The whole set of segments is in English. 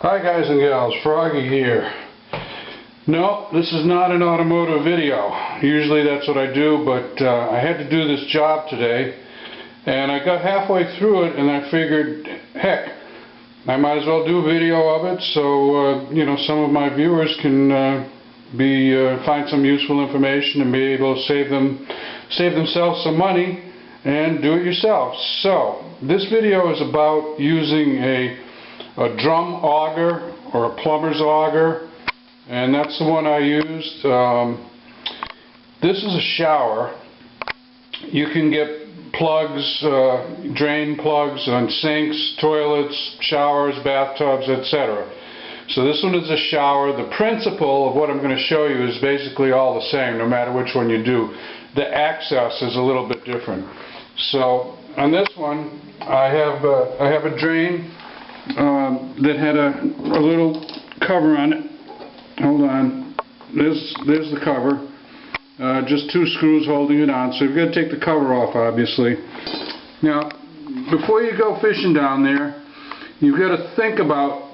Hi guys and gals, Froggy here. No, this is not an automotive video. Usually that's what I do, but I had to do this job today and I got halfway through it and I figured, heck, I might as well do a video of it so you know, some of my viewers can find some useful information and be able to save themselves some money and do it yourself. So this video is about using a drum auger or a plumber's auger, and that's the one I used. This is a shower. You can get plugs, drain plugs on sinks, toilets, showers, bathtubs, etc. So this one is a shower. The principle of what I'm going to show you is basically all the same, no matter which one you do. The access is a little bit different. So on this one, I have a drain that had a little cover on it. Hold on. There's the cover. Just two screws holding it on. So you've got to take the cover off, obviously. Now, before you go fishing down there, you've got to think about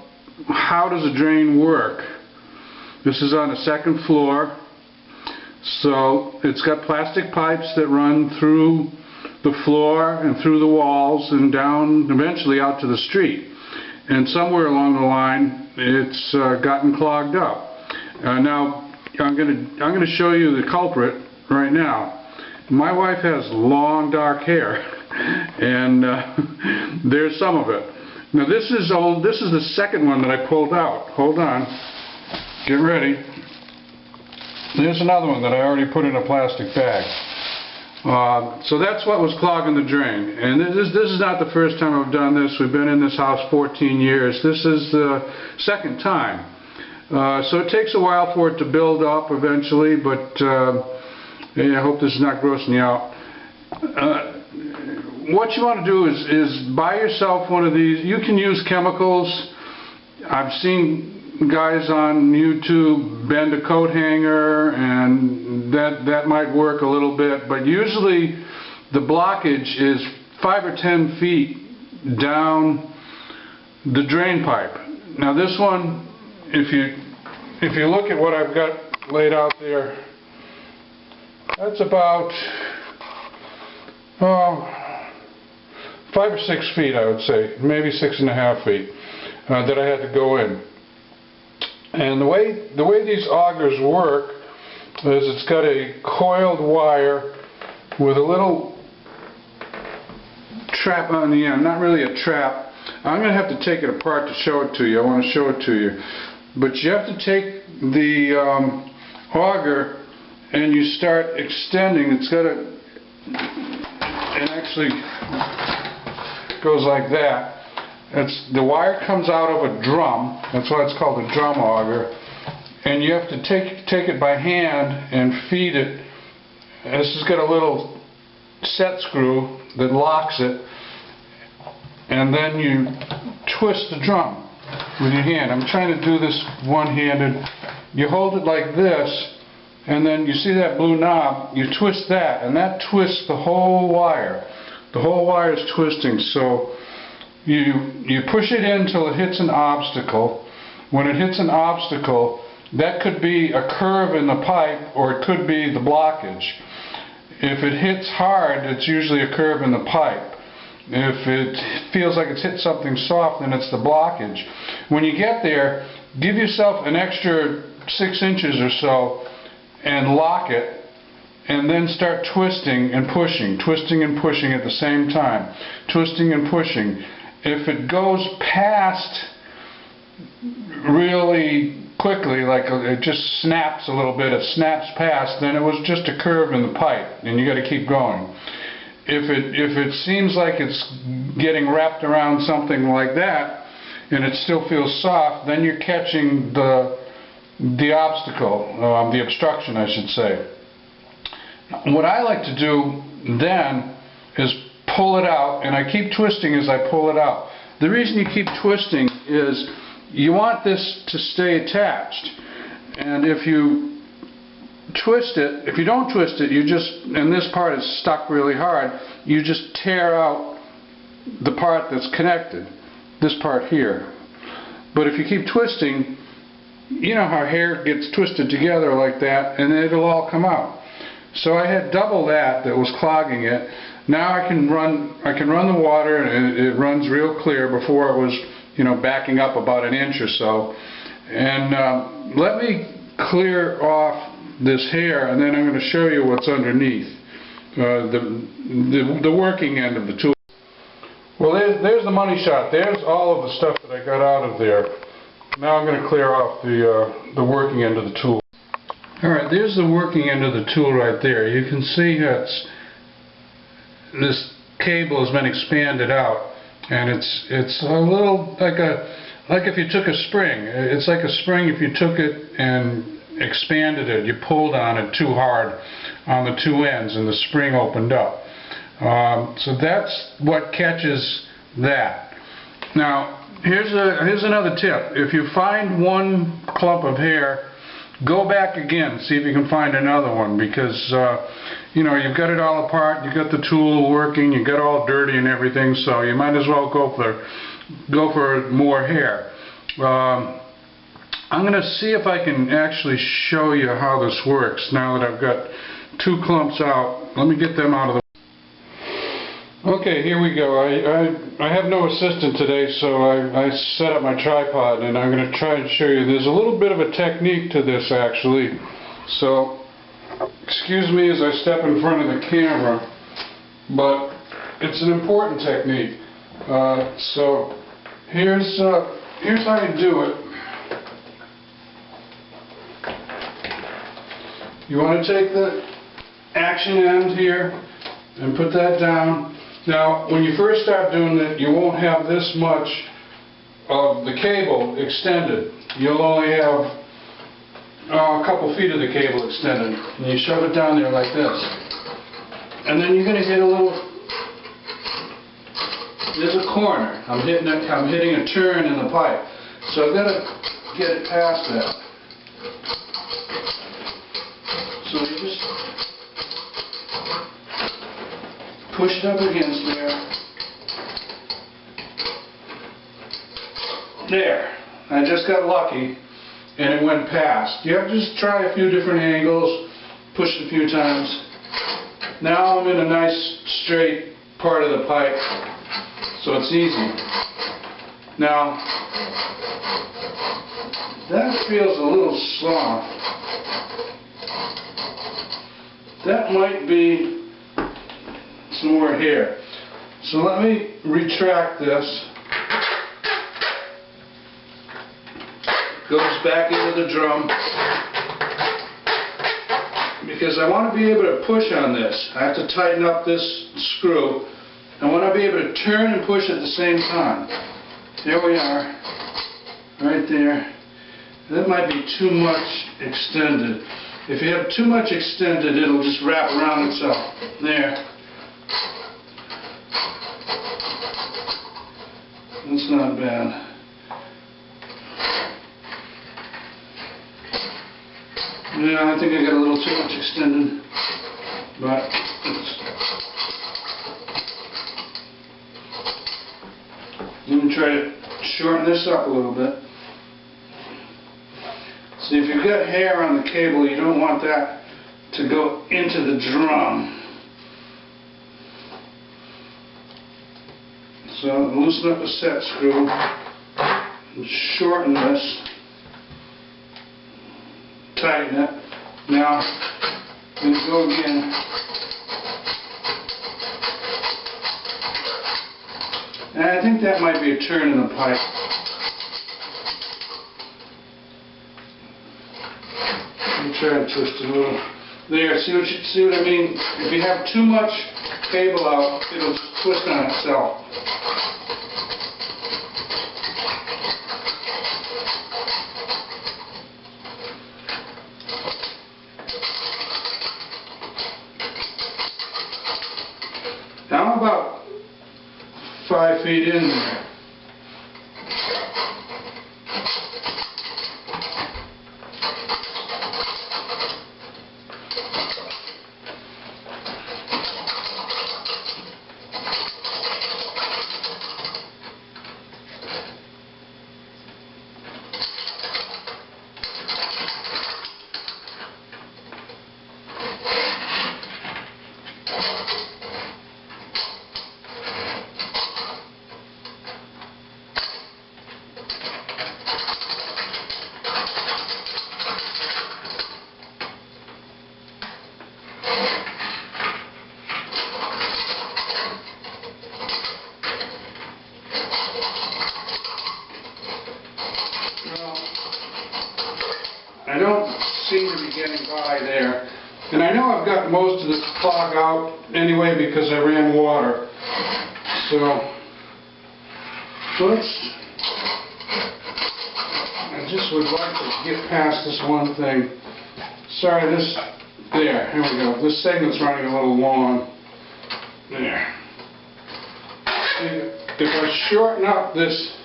how does a drain work. This is on the second floor. So it's got plastic pipes that run through the floor and through the walls and down eventually out to the street. And somewhere along the line it's gotten clogged up. Now I'm going to show you the culprit right now. My wife has long dark hair and there's some of it. Now this is the second one that I pulled out. Hold on. Get ready. There's another one that I already put in a plastic bag. So that's what was clogging the drain. And this is not the first time I've done this. We've been in this house 14 years. This is the second time. So it takes a while for it to build up eventually, but yeah, I hope this is not grossing you out. What you want to do is buy yourself one of these. You can use chemicals. I've seen guys on YouTube bend a coat hanger, and that might work a little bit, but usually the blockage is 5 or 10 feet down the drain pipe. Now this one, if you look at what I've got laid out there, that's about 5 or 6 feet, I would say, maybe 6.5 feet that I had to go in. And the way these augers work is it's got a coiled wire with a little trap on the end. Not really a trap. I'm going to have to take it apart to show it to you. I want to show it to you. But you have to take the auger and you start extending. It's got it actually goes like that. The wire comes out of a drum. That's why it's called a drum auger. And you have to take it by hand and feed it. And this has got a little set screw that locks it. And then you twist the drum with your hand. I'm trying to do this one-handed. You hold it like this, and then you see that blue knob, you twist that, and that twists the whole wire. The whole wire is twisting, so you push it in until it hits an obstacle. When it hits an obstacle, that could be a curve in the pipe or it could be the blockage. If it hits hard, it's usually a curve in the pipe. If it feels like it's hit something soft, then it's the blockage. When you get there, give yourself an extra 6 inches or so and lock it, and then start twisting and pushing at the same time. Twisting and pushing. If it goes past really quickly, like it just snaps a little bit, it snaps past, then it was just a curve in the pipe and you got to keep going. If it seems like it's getting wrapped around something like that and it still feels soft, then you're catching the obstacle, the obstruction I should say. What I like to do then is pull it out, and I keep twisting as I pull it out. The reason you keep twisting is you want this to stay attached, and if you twist it, if you don't twist it, you just, and this part is stuck really hard, you just tear out the part that's connected, this part here. But if you keep twisting, you know how hair gets twisted together like that, and it'll all come out. So I had double that was clogging it. Now I can run the water, and it runs real clear. Before it was, you know, backing up about an inch or so. And let me clear off this hair, and then I'm going to show you what's underneath, the working end of the tool. Well, there's the money shot. There's all of the stuff that I got out of there. Now I'm going to clear off the working end of the tool. Alright, there's the working end of the tool right there. You can see this cable has been expanded out, and it's a little like if you took a spring. It's like a spring if you took it and expanded it. You pulled on it too hard on the two ends, and the spring opened up. So that's what catches that. Now, here's another tip. If you find one clump of hair, go back again, see if you can find another one, because you know, you've got it all apart, you've got the tool working, you got all dirty and everything, so you might as well go for more hair. I'm going to see if I can actually show you how this works now that I've got two clumps out. Let me get them out of the way. Okay, here we go. I have no assistant today, so I set up my tripod, and I'm going to try and show you. There's a little bit of a technique to this, actually. So, excuse me as I step in front of the camera, but it's an important technique. So, here's how you do it. You want to take the action end here and put that down. Now, when you first start doing it, you won't have this much of the cable extended. You'll only have a couple feet of the cable extended. And you shove it down there like this. And then you're going to hit a little... There's a corner. I'm hitting a turn in the pipe. So I've got to get it past that. So you just push it up against there. There. I just got lucky and it went past. You have to just try a few different angles, push it a few times. Now I'm in a nice straight part of the pipe, so it's easy. Now, that feels a little soft. That might be some more hair. So let me retract this. Goes back into the drum. Because I want to be able to push on this. I have to tighten up this screw. I want to be able to turn and push at the same time. There we are. Right there. That might be too much extended. If you have too much extended, it'll just wrap around itself. There. That's not bad. Yeah, I think I got a little too much extended, but let me try to shorten this up a little bit. See, if you've got hair on the cable, you don't want that to go into the drum. So loosen up a set screw and shorten this. Tighten it. Now, I'm going to go again. And I think that might be a turn in the pipe. Let me try and twist it a little. There, see what I mean? If you have too much cable out, it'll just twist on itself. Now I'm about 5 feet in there. I don't seem to be getting by there. And I know I've got most of this clog out anyway because I ran water. So, I just would like to get past this one thing. Sorry, there, here we go. This segment's running a little long. There. If I shorten up this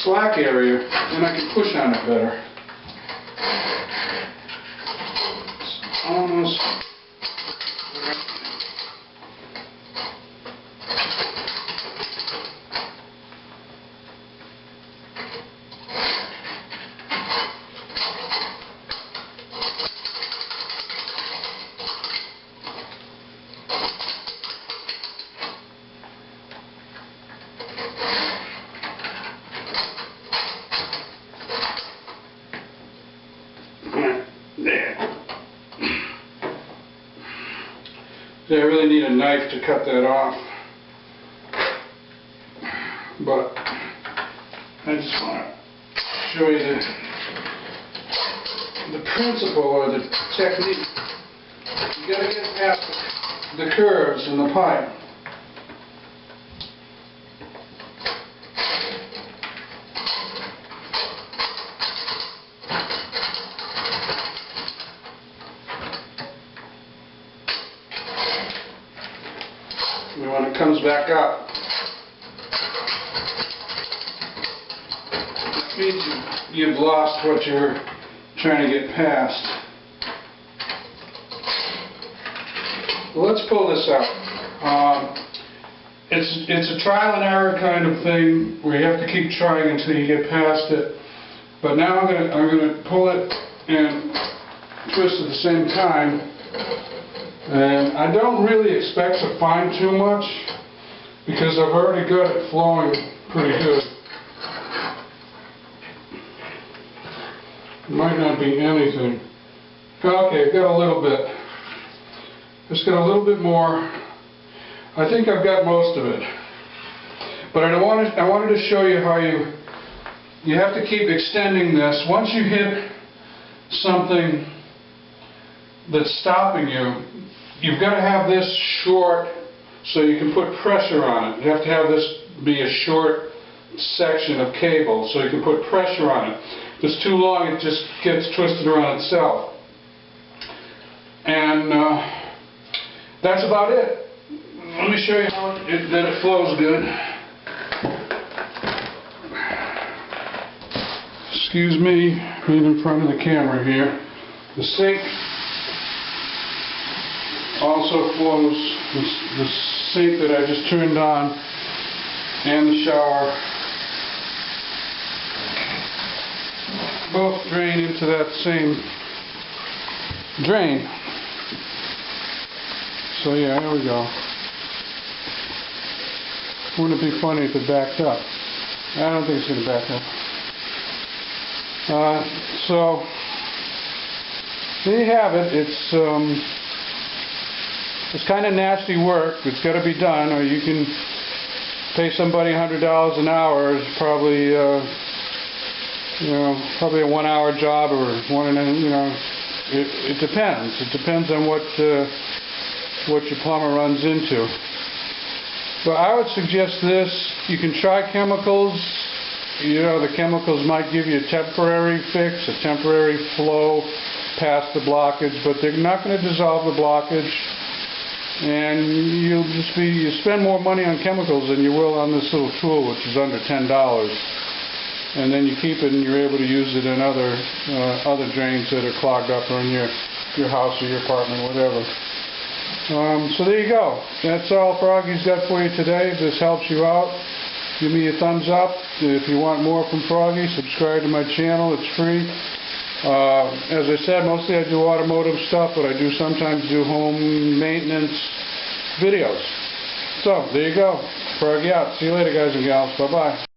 slack area, then I can push on it better. It's almost I really need a knife to cut that off, but I just want to show you the principle or the technique. You got to get past the curves in the pipe. And when it comes back up, that means you've lost what you're trying to get past. Well, let's pull this out. It's a trial and error kind of thing where you have to keep trying until you get past it. But now I'm gonna pull it and twist at the same time. And I don't really expect to find too much because I've already got it flowing pretty good. It might not be anything. Okay, I've got a little bit. Just got a little bit more. I think I've got most of it. But I wanted to show you how you have to keep extending this. Once you hit something that's stopping you, you've got to have this short so you can put pressure on it. You have to have this be a short section of cable so you can put pressure on it. If it's too long, it just gets twisted around itself. And that's about it. Let me show you how that it flows good. Excuse me, being in front of the camera here. The sink also flows, the sink that I just turned on and the shower both drain into that same drain. So yeah, here we go. Wouldn't it be funny if it backed up? I don't think it's going to back up. So there you have it. It's kind of nasty work. It's got to be done, or you can pay somebody $100 an hour. It's probably probably a 1-hour job or it depends. It depends on what your plumber runs into. But I would suggest this. You can try chemicals. The chemicals might give you a temporary fix, a temporary flow past the blockage, but they're not going to dissolve the blockage. And you spend more money on chemicals than you will on this little tool, which is under $10. And then you keep it and you're able to use it in other drains that are clogged up or in your house or your apartment, whatever. So there you go. That's all Froggy's got for you today. If this helps you out, give me a thumbs up. If you want more from Froggy, subscribe to my channel. It's free. As I said, mostly I do automotive stuff, but I do sometimes do home maintenance videos. So there you go. Froggy out. See you later, guys and gals. Bye-bye.